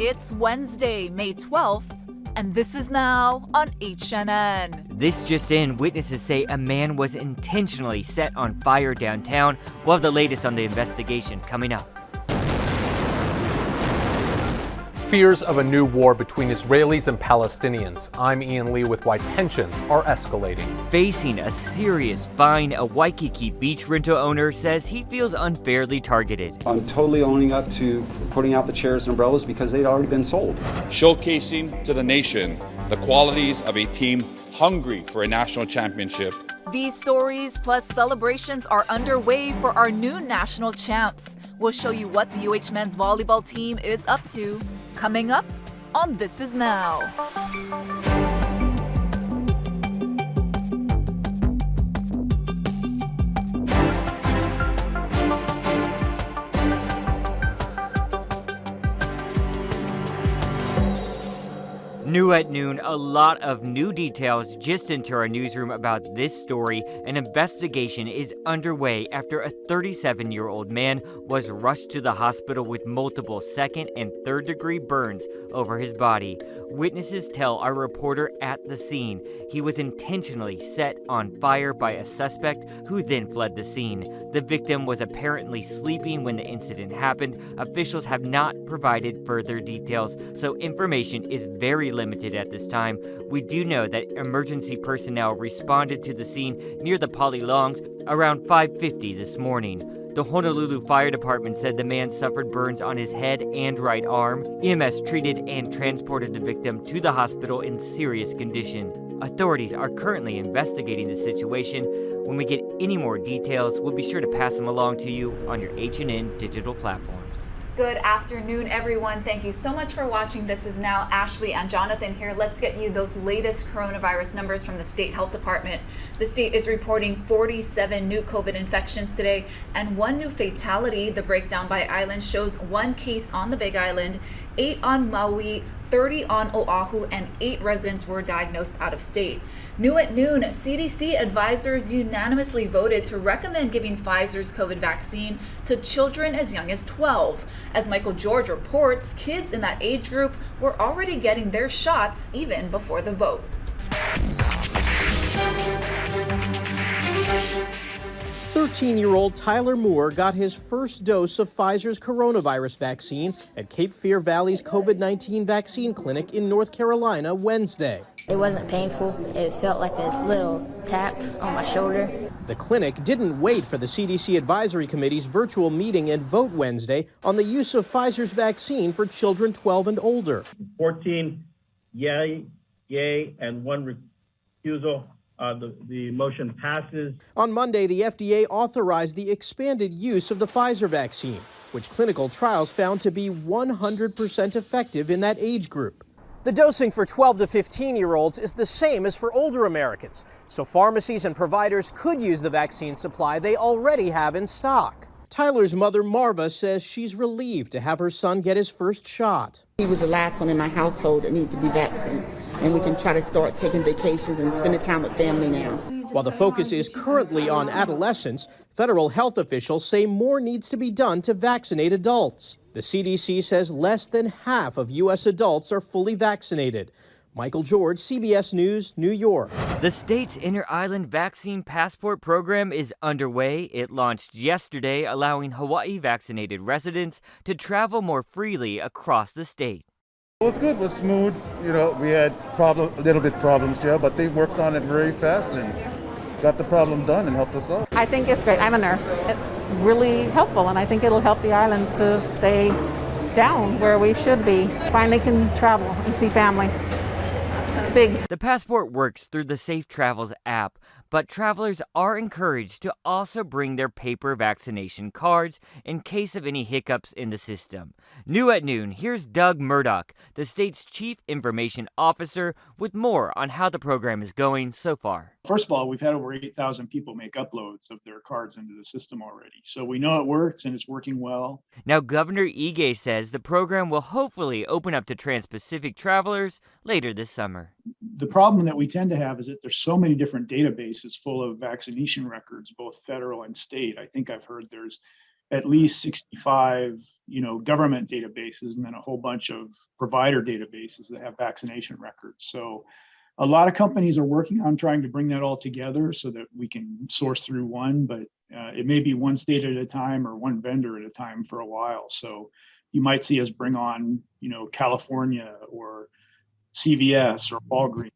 It's Wednesday, May 12th, and this is now on HNN. This just in, witnesses say a man was intentionally set on fire downtown. We'll have the latest on the investigation coming up. Fears of a new war between Israelis and Palestinians. I'm Ian Lee with why tensions are escalating. Facing a serious fine, a Waikiki beach rental owner says he feels unfairly targeted. I'm totally owning up to putting out the chairs and umbrellas because they'd already been sold. Showcasing to the nation the qualities of a team hungry for a national championship. These stories plus celebrations are underway for our new national champs. We'll show you what the UH men's volleyball team is up to. Coming up on This Is Now. New at noon, a lot of new details just into our newsroom about this story. An investigation is underway after a 37-year-old man was rushed to the hospital with multiple second and third degree burns over his body. Witnesses tell our reporter at the scene he was intentionally set on fire by a suspect who then fled the scene. The victim was apparently sleeping when the incident happened. Officials have not provided further details, so information is very limited at this time. We do know that emergency personnel responded to the scene near the Poly Longs around 5:50 this morning. The Honolulu Fire Department said the man suffered burns on his head and right arm. EMS treated and transported the victim to the hospital in serious condition. Authorities are currently investigating the situation. When we get any more details, we'll be sure to pass them along to you on your HNN digital platforms. Good afternoon, everyone. Thank you so much for watching. This is Now. Ashley and Jonathan here. Let's get you those latest coronavirus numbers from the State Health Department. The state is reporting 47 new COVID infections today and one new fatality. The breakdown by island shows 1 case on the Big Island, 8 on Maui, 30 on Oahu, and 8 residents were diagnosed out of state. New at noon, CDC advisors unanimously voted to recommend giving Pfizer's COVID vaccine to children as young as 12. As Michael George reports, kids in that age group were already getting their shots even before the vote. 13-year-old Tyler Moore got his first dose of Pfizer's coronavirus vaccine at Cape Fear Valley's COVID-19 vaccine clinic in North Carolina Wednesday. It wasn't painful. It felt like a little tap on my shoulder. The clinic didn't wait for the CDC Advisory Committee's virtual meeting and vote Wednesday on the use of Pfizer's vaccine for children 12 and older. 14 yay, and 1 refusal. The motion passes. On Monday, the FDA authorized the expanded use of the Pfizer vaccine, which clinical trials found to be 100% effective in that age group. The dosing for 12 to 15-year-olds is the same as for older Americans, so pharmacies and providers could use the vaccine supply they already have in stock. Tyler's mother, Marva, says she's relieved to have her son get his first shot. He was the last one in my household that needed to be vaccinated, and we can try to start taking vacations and spending time with family now. While the focus is currently on adolescents, federal health officials say more needs to be done to vaccinate adults. The CDC says less than half of U.S. adults are fully vaccinated. Michael George, CBS News, New York. The state's Inter-Island Vaccine Passport program is underway. It launched yesterday, allowing Hawaii vaccinated residents to travel more freely across the state. It was good, it was smooth. You know, we had little bit problems here, but they worked on it very fast and got the problem done and helped us out. I think it's great. I'm a nurse. It's really helpful, and I think it'll help the islands to stay down where we should be. Finally can travel and see family. It's big. The passport works through the Safe Travels app, but travelers are encouraged to also bring their paper vaccination cards in case of any hiccups in the system. New at noon, here's Doug Murdoch, the state's Chief Information Officer, with more on how the program is going so far. First of all, we've had over 8,000 people make uploads of their cards into the system already. So we know it works and it's working well. Now, Governor Ige says the program will hopefully open up to trans-Pacific travelers later this summer. The problem that we tend to have is that there's so many different databases full of vaccination records, both federal and state. I think I've heard there's at least 65 government databases and then a whole bunch of provider databases that have vaccination records. So a lot of companies are working on trying to bring that all together so that we can source through one, but it may be one state at a time or one vendor at a time for a while. So you might see us bring on, California or CVS or Walgreens,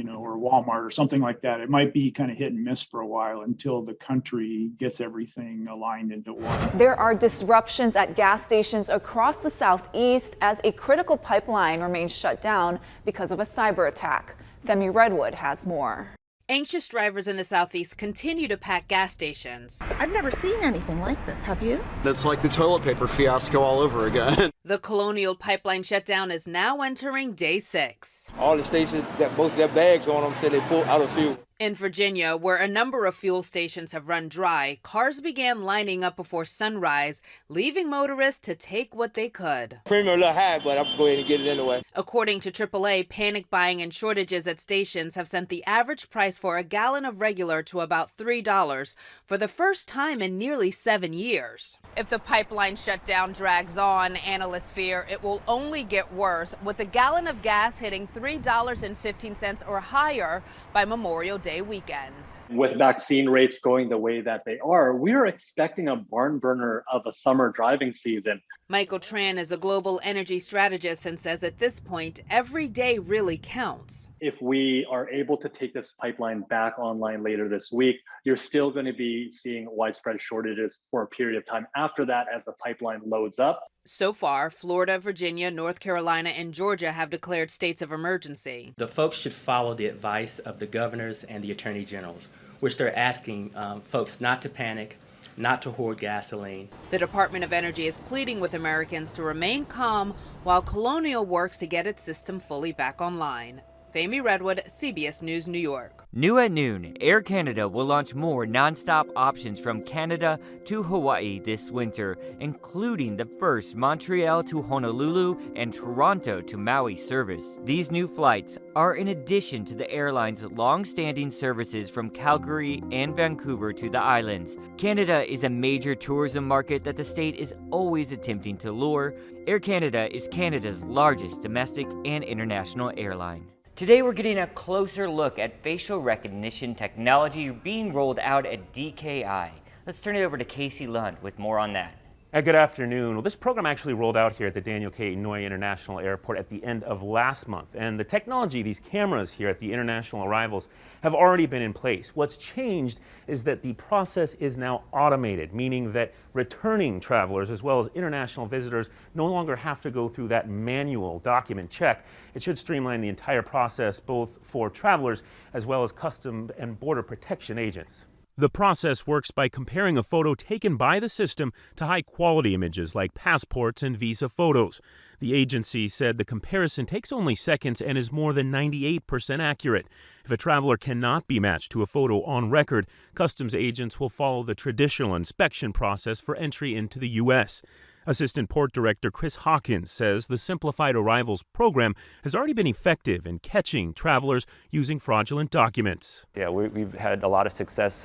or Walmart or something like that. It might be kind of hit and miss for a while until the country gets everything aligned into one. There are disruptions at gas stations across the Southeast as a critical pipeline remains shut down because of a cyber attack. Femi Redwood has more. Anxious drivers in the Southeast continue to pack gas stations. I've never seen anything like this, have you? It's like the toilet paper fiasco all over again. The Colonial pipeline shutdown is now entering day 6. All the stations that both their bags on them said they full out of fuel. In Virginia, where a number of fuel stations have run dry, cars began lining up before sunrise, leaving motorists to take what they could. Premium a little high, but I'm going to get it anyway. According to AAA, panic buying and shortages at stations have sent the average price for a gallon of regular to about $3 for the first time in nearly 7 years. If the pipeline shutdown drags on, analysts fear it will only get worse, with a gallon of gas hitting $3.15 or higher by Memorial Day weekend. With vaccine rates going the way that they are, we are expecting a barn burner of a summer driving season. Michael Tran is a global energy strategist and says at this point, every day really counts. If we are able to take this pipeline back online later this week, you're still going to be seeing widespread shortages for a period of time after that as the pipeline loads up. So far, Florida, Virginia, North Carolina, and Georgia have declared states of emergency. The folks should follow the advice of the governors and the attorney generals, which they're asking folks not to panic, not to hoard gasoline. The Department of Energy is pleading with Americans to remain calm while Colonial works to get its system fully back online. Femi Redwood, CBS News, New York. New at noon, Air Canada will launch more nonstop options from Canada to Hawaii this winter, including the first Montreal to Honolulu and Toronto to Maui service. These new flights are in addition to the airline's long-standing services from Calgary and Vancouver to the islands. Canada is a major tourism market that the state is always attempting to lure. Air Canada is Canada's largest domestic and international airline. Today we're getting a closer look at facial recognition technology being rolled out at DKI. Let's turn it over to Casey Lund with more on that. Good afternoon. Well, this program actually rolled out here at the Daniel K. Inouye International Airport at the end of last month. And the technology, these cameras here at the international arrivals, have already been in place. What's changed is that the process is now automated, meaning that returning travelers as well as international visitors no longer have to go through that manual document check. It should streamline the entire process both for travelers as well as Customs and Border Protection agents. The process works by comparing a photo taken by the system to high-quality images like passports and visa photos. The agency said the comparison takes only seconds and is more than 98% accurate. If a traveler cannot be matched to a photo on record, customs agents will follow the traditional inspection process for entry into the U.S. Assistant Port Director Chris Hawkins says the Simplified Arrivals program has already been effective in catching travelers using fraudulent documents. Yeah, we've had a lot of success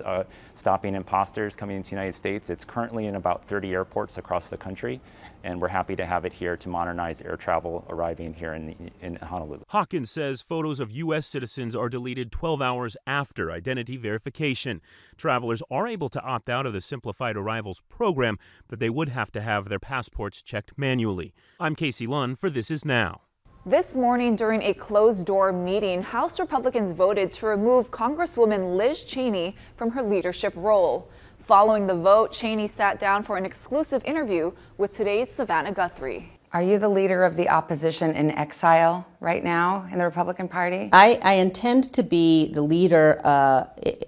stopping imposters coming into the United States. It's currently in about 30 airports across the country, and we're happy to have it here to modernize air travel arriving here in Honolulu. Hawkins says photos of U.S. citizens are deleted 12 hours after identity verification. Travelers are able to opt out of the Simplified Arrivals program, but they would have to have their passports checked manually. I'm Casey Lund for This Is Now. This morning during a closed-door meeting, House Republicans voted to remove Congresswoman Liz Cheney from her leadership role. Following the vote, Cheney sat down for an exclusive interview with today's Savannah Guthrie. Are you the leader of the opposition in exile right now in the Republican Party? I intend to be the leader,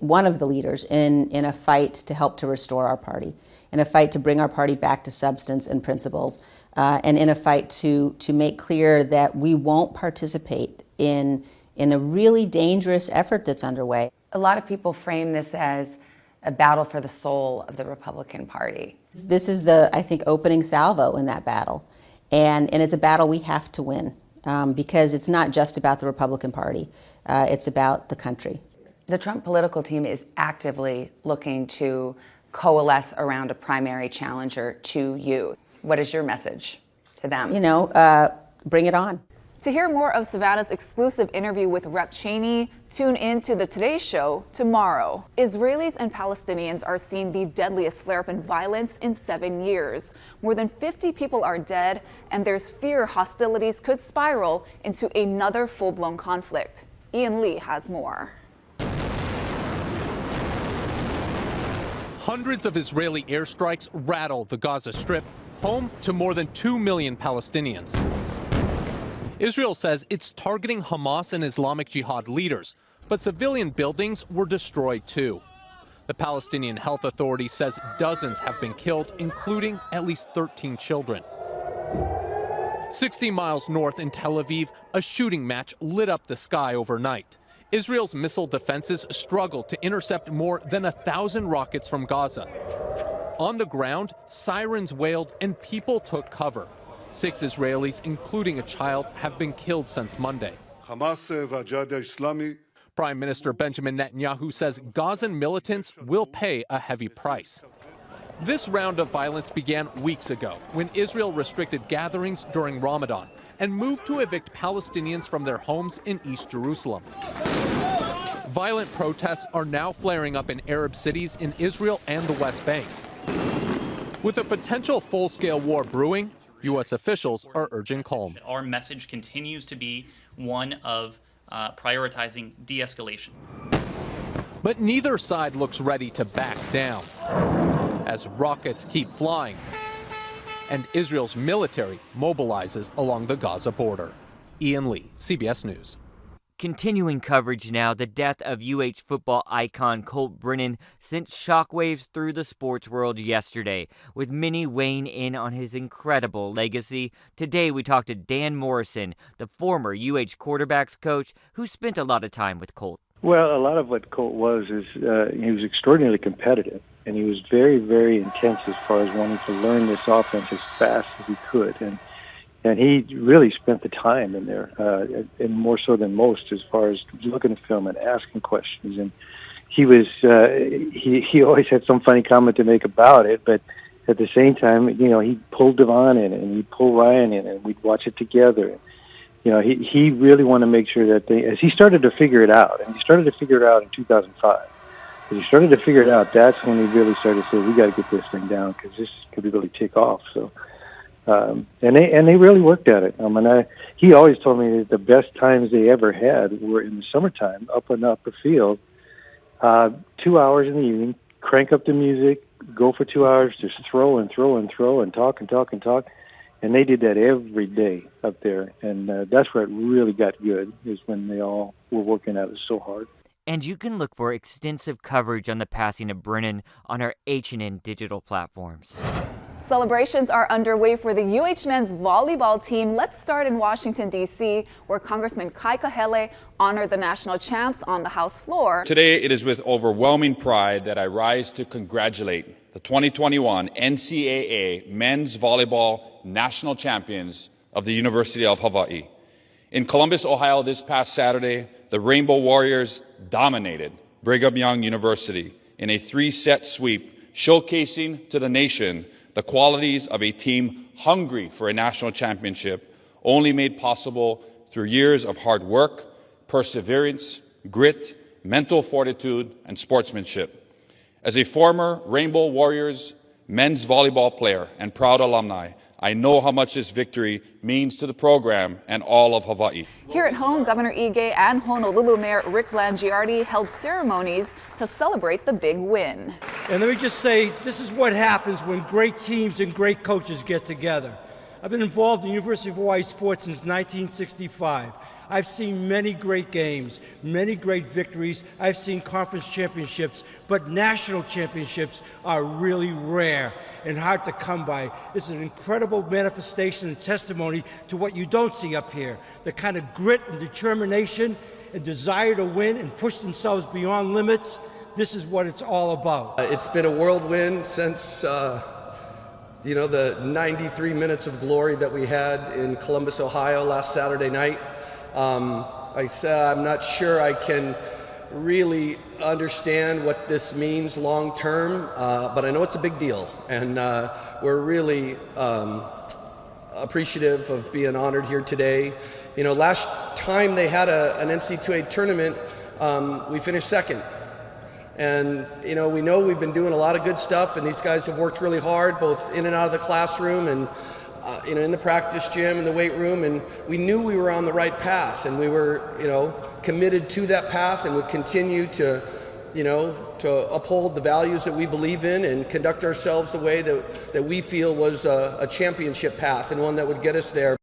one of the leaders in a fight to help to restore our party, in a fight to bring our party back to substance and principles, and in a fight to make clear that we won't participate in a really dangerous effort that's underway. A lot of people frame this as a battle for the soul of the Republican Party. This is the, I think, opening salvo in that battle. And it's a battle we have to win because it's not just about the Republican Party. It's about the country. The Trump political team is actively looking to coalesce around a primary challenger to you. What is your message to them? Bring it on. To hear more of Savannah's exclusive interview with Rep. Cheney, tune in to the Today Show tomorrow. Israelis and Palestinians are seeing the deadliest flare-up in violence in 7 years. More than 50 people are dead, and there's fear hostilities could spiral into another full-blown conflict. Ian Lee has more. Hundreds of Israeli airstrikes rattle the Gaza Strip, home to more than 2 million Palestinians. Israel says it's targeting Hamas and Islamic Jihad leaders, but civilian buildings were destroyed too. The Palestinian Health Authority says dozens have been killed, including at least 13 children. 60 miles north in Tel Aviv, a shooting match lit up the sky overnight. Israel's missile defenses struggled to intercept more than 1,000 rockets from Gaza. On the ground, sirens wailed and people took cover. 6 Israelis, including a child, have been killed since Monday. Prime Minister Benjamin Netanyahu says Gazan militants will pay a heavy price. This round of violence began weeks ago when Israel restricted gatherings during Ramadan and moved to evict Palestinians from their homes in East Jerusalem. Violent protests are now flaring up in Arab cities in Israel and the West Bank. With a potential full-scale war brewing, U.S. officials are urging calm. Our message continues to be one of prioritizing de-escalation. But neither side looks ready to back down as rockets keep flying and Israel's military mobilizes along the Gaza border. Ian Lee, CBS News. Continuing coverage now, the death of UH football icon Colt Brennan sent shockwaves through the sports world yesterday, with many weighing in on his incredible legacy. Today we talked to Dan Morrison, the former UH quarterbacks coach who spent a lot of time with Colt. Well, a lot of what Colt was is he was extraordinarily competitive, and he was very, very intense as far as wanting to learn this offense as fast as he could. And he really spent the time in there, and more so than most, as far as looking at film and asking questions. And he was he always had some funny comment to make about it, but at the same time, he pulled Devon in and he'd pull Ryan in, and we'd watch it together. He really wanted to make sure that as he started to figure it out, and he started to figure it out in 2005. As he started to figure it out, that's when he really started to say, we got to get this thing down because this could really take off. So. And they really worked at it. He always told me that the best times they ever had were in the summertime, up and up the field, 2 hours in the evening, crank up the music, go for 2 hours, just throw and throw and throw and talk and talk and talk. And they did that every day up there. And that's where it really got good, is when they all were working at it so hard. And you can look for extensive coverage on the passing of Brennan on our H&N digital platforms. Celebrations are underway for the UH men's volleyball team. Let's start in Washington, D.C., where Congressman Kauai honored the national champs on the House floor. Today, it is with overwhelming pride that I rise to congratulate the 2021 NCAA men's volleyball national champions of the University of Hawaii. In Columbus, Ohio, this past Saturday, the Rainbow Warriors dominated Brigham Young University in a 3-set sweep, showcasing to the nation the qualities of a team hungry for a national championship, only made possible through years of hard work, perseverance, grit, mental fortitude, and sportsmanship. As a former Rainbow Warriors men's volleyball player and proud alumni, I know how much this victory means to the program and all of Hawaii. Here at home, Governor Ige and Honolulu Mayor Rick Blangiardi held ceremonies to celebrate the big win. And let me just say, this is what happens when great teams and great coaches get together. I've been involved in University of Hawaii sports since 1965. I've seen many great games, many great victories. I've seen conference championships, but national championships are really rare and hard to come by. It's an incredible manifestation and testimony to what you don't see up here, the kind of grit and determination and desire to win and push themselves beyond limits. This is what it's all about. It's been a whirlwind since the 93 minutes of glory that we had in Columbus, Ohio last Saturday night. I'm not sure I can really understand what this means long term, but I know it's a big deal, and we're really appreciative of being honored here today. You know, last time they had an NC2A tournament, we finished second. And, you know we've been doing a lot of good stuff, and these guys have worked really hard, both in and out of the classroom and, in the practice gym and the weight room. And we knew we were on the right path, and we were, committed to that path, and would continue to, to uphold the values that we believe in and conduct ourselves the way that we feel was a championship path and one that would get us there.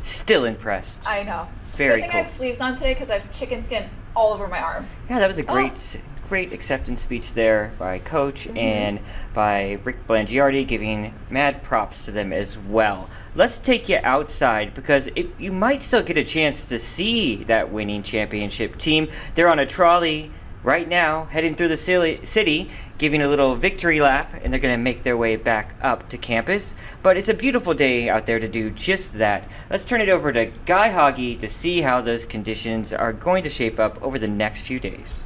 Still impressed. I know. Very Good thing cool. I have sleeves on today because I have chicken skin all over my arms. Yeah, that was a great acceptance speech there by Coach and by Rick Blangiardi, giving mad props to them as well. Let's take you outside because you might still get a chance to see that winning championship team. They're on a trolley right now, heading through the city, giving a little victory lap, and they're going to make their way back up to campus. But it's a beautiful day out there to do just that. Let's turn it over to Guy Hoggy to see how those conditions are going to shape up over the next few days.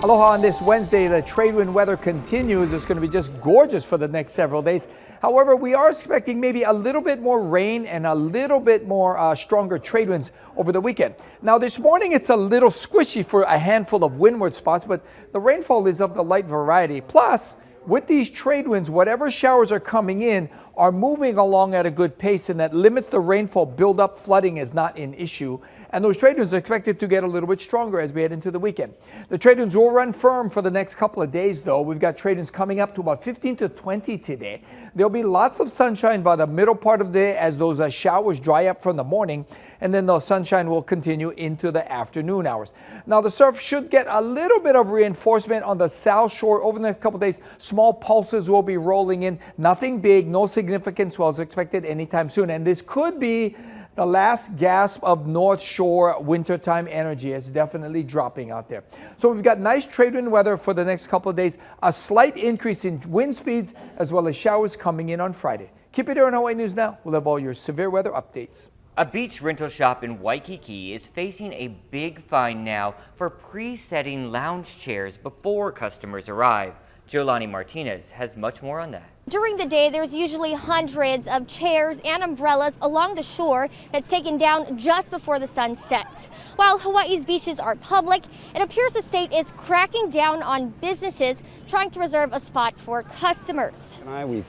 Aloha on this Wednesday. The trade wind weather continues. It's going to be just gorgeous for the next several days. However, we are expecting maybe a little bit more rain and a little bit more stronger trade winds over the weekend. Now, this morning it's a little squishy for a handful of windward spots, but the rainfall is of the light variety. Plus, with these trade winds, whatever showers are coming in are moving along at a good pace, and that limits the rainfall buildup. Flooding is not an issue. And those trade winds are expected to get a little bit stronger as we head into the weekend. The trade winds will run firm for the next couple of days, though. We've got trade winds coming up to about 15 to 20 today. There'll be lots of sunshine by the middle part of the day as those showers dry up from the morning, and then the sunshine will continue into the afternoon hours. Now, the surf should get a little bit of reinforcement on the south shore over the next couple of days. Small pulses will be rolling in. Nothing big, no significant swells expected anytime soon. And this could be the last gasp of North Shore wintertime energy. Is definitely dropping out there. So we've got nice trade wind weather for the next couple of days, a slight increase in wind speeds, as well as showers coming in on Friday. Keep it here on Hawaii News Now. We'll have all your severe weather updates. A beach rental shop in Waikiki is facing a big fine now for pre-setting lounge chairs before customers arrive. Jolani Martinez has much more on that. During the day, there's usually hundreds of chairs and umbrellas along the shore that's taken down just before the sun sets. While Hawaii's beaches are public, it appears the state is cracking down on businesses trying to reserve a spot for customers. We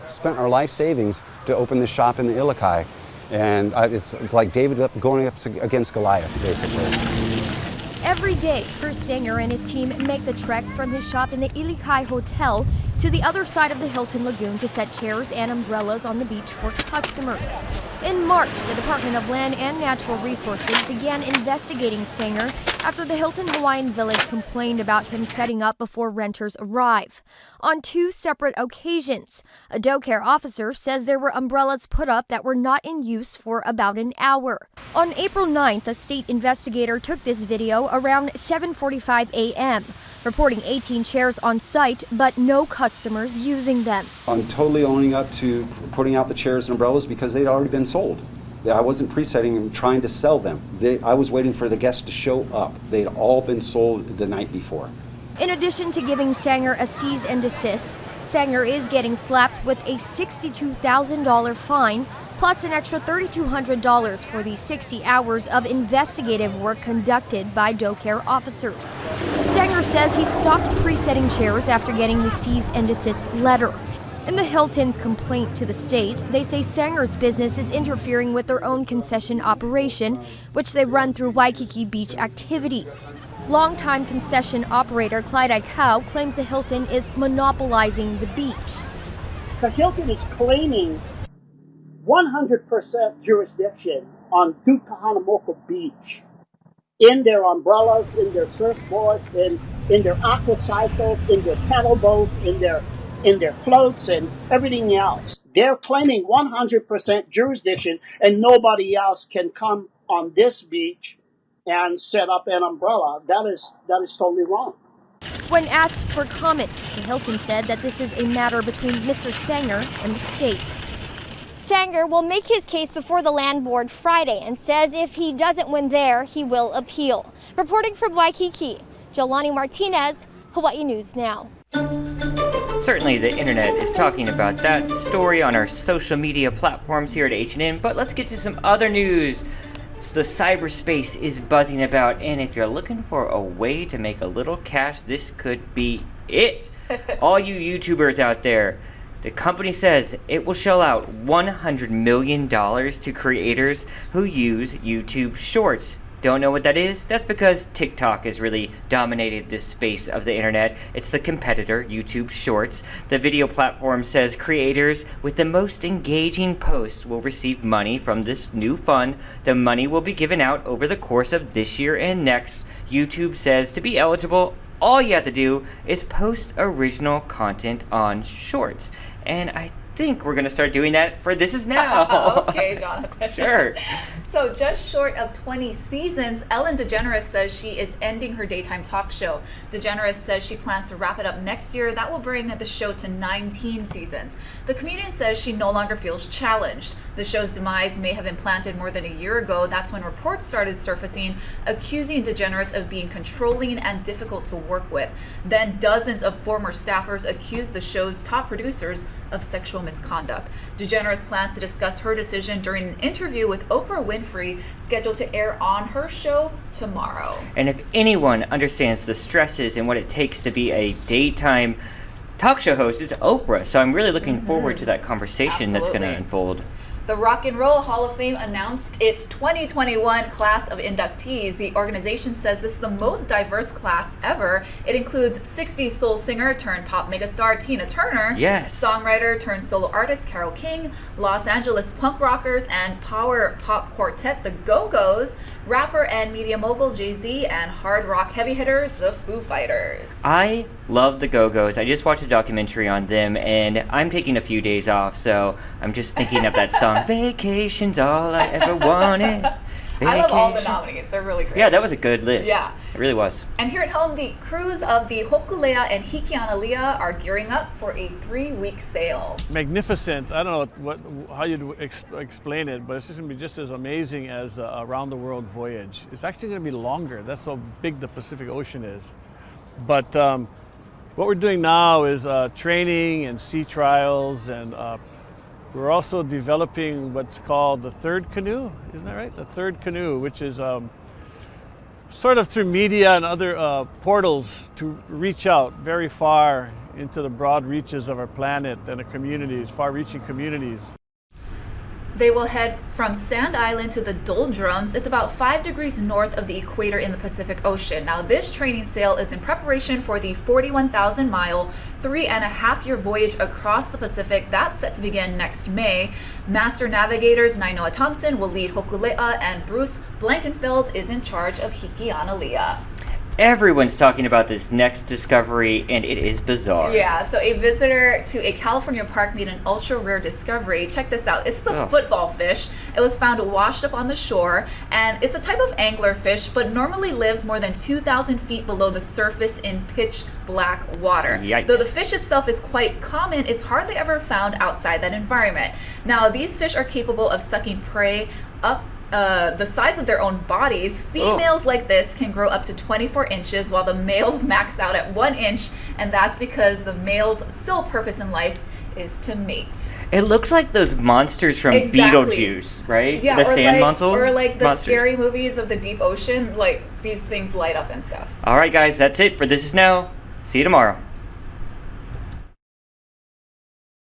spent our life savings to open this shop in the Ilikai, and it's like David going up against Goliath, basically. Every day, Bruce Sanger and his team make the trek from his shop in the Ilikai Hotel to the other side of the Hilton Lagoon to set chairs and umbrellas on the beach for customers. In March, the Department of Land and Natural Resources began investigating Sanger after the Hilton Hawaiian Village complained about him setting up before renters arrive. On two separate occasions, a DoCare officer says there were umbrellas put up that were not in use for about an hour. On April 9th, a state investigator took this video around 7:45 a.m., reporting 18 chairs on site, but no customers using them. I'm totally owning up to putting out the chairs and umbrellas because they'd already been sold. I wasn't pre-setting and trying to sell them. I was waiting for the guests to show up. They'd all been sold the night before. In addition to giving Sanger a cease and desist, Sanger is getting slapped with a $62,000 fine, plus an extra $3,200 for the 60 hours of investigative work conducted by DoCare officers. Sanger says he stopped pre-setting chairs after getting the cease and desist letter. In the Hilton's complaint to the state, they say Sanger's business is interfering with their own concession operation, which they run through Waikiki beach activities. Longtime concession operator Clyde Aikau claims the Hilton is monopolizing the beach. The Hilton is claiming 100% jurisdiction on Dukahanamoko Beach in their umbrellas, in their surfboards, in their aquacycles, in their paddle boats, in their floats and everything else. They're claiming 100% jurisdiction, and nobody else can come on this beach and set up an umbrella. That is totally wrong. When asked for comment, the Hilton said that this is a matter between Mr. Sanger and the state. Sanger will make his case before the land board Friday and says if he doesn't win there, he will appeal. Reporting from Waikiki, Jolani Martinez, Hawaii News Now. Certainly the internet is talking about that story on our social media platforms here at H&N, but let's get to some other news. So the cyberspace is buzzing about, and if you're looking for a way to make a little cash, this could be it. All you YouTubers out there, the company says it will shell out $100 million to creators who use YouTube Shorts. Don't know what that is? That's because TikTok has really dominated this space of the internet. It's the competitor, YouTube Shorts. The video platform says creators with the most engaging posts will receive money from this new fund. The money will be given out over the course of this year and next. YouTube says to be eligible, all you have to do is post original content on Shorts. And I think we're going to start doing that for This Is Now. Okay, Jonathan. Sure. So just short of 20 seasons, Ellen DeGeneres says she is ending her daytime talk show. DeGeneres says she plans to wrap it up next year. That will bring the show to 19 seasons. The comedian says she no longer feels challenged. The show's demise may have been planted more than a year ago. That's when reports started surfacing, accusing DeGeneres of being controlling and difficult to work with. Then dozens of former staffers accused the show's top producers of sexual misconduct. DeGeneres plans to discuss her decision during an interview with Oprah Winfrey, scheduled to air on her show tomorrow. And if anyone understands the stresses and what it takes to be a daytime talk show host, it's Oprah. So I'm really looking forward to that conversation that's going to unfold. The Rock and Roll Hall of Fame announced its 2021 class of inductees. The organization says this is the most diverse class ever. It includes 60s soul singer turned pop megastar Tina Turner, songwriter turned solo artist Carole King, Los Angeles punk rockers and power pop quartet The Go-Go's, rapper and media mogul Jay-Z, and hard rock heavy hitters the Foo Fighters. I love the Go-Go's. I just watched a documentary on them, and I'm taking a few days off, so I'm just thinking of that song, Vacation's All I Ever Wanted. I love all the nominees. They're really great. Yeah, that was a good list. Yeah. It really was. And here at home, the crews of the Hokule'a and Hiki'analia are gearing up for a 3-week sail. Magnificent. I don't know how you'd explain it, but it's just going to be just as amazing as the Around the World voyage. It's actually going to be longer. That's how big the Pacific Ocean is. But what we're doing now is training and sea trials, and we're also developing what's called the third canoe. Isn't that right? The third canoe, which is sort of through media and other portals to reach out very far into the broad reaches of our planet and the communities, far-reaching communities. They will head from Sand Island to the Doldrums. It's about 5 degrees north of the equator in the Pacific Ocean. Now, this training sail is in preparation for the 41,000-mile, 3.5-year voyage across the Pacific. That's set to begin next May. Master navigators Nainoa Thompson will lead Hokule'a, and Bruce Blankenfeld is in charge of Hiki'analia. Everyone's talking about this next discovery, and it is bizarre. Yeah, so a visitor to a California park made an ultra-rare discovery. Check this out. It's a football fish. It was found washed up on the shore, and it's a type of anglerfish, but normally lives more than 2,000 feet below the surface in pitch black water. Yikes. Though the fish itself is quite common, it's hardly ever found outside that environment. Now, these fish are capable of sucking prey up the size of their own bodies. Females like this can grow up to 24 inches, while the males max out at 1 inch, and that's because the male's sole purpose in life is to mate. It looks like those monsters from Beetlejuice, right? Yeah, the sand monsters. Or like the scary movies of the deep ocean, like these things light up and stuff. All right, guys, that's it for This Is Now. See you tomorrow.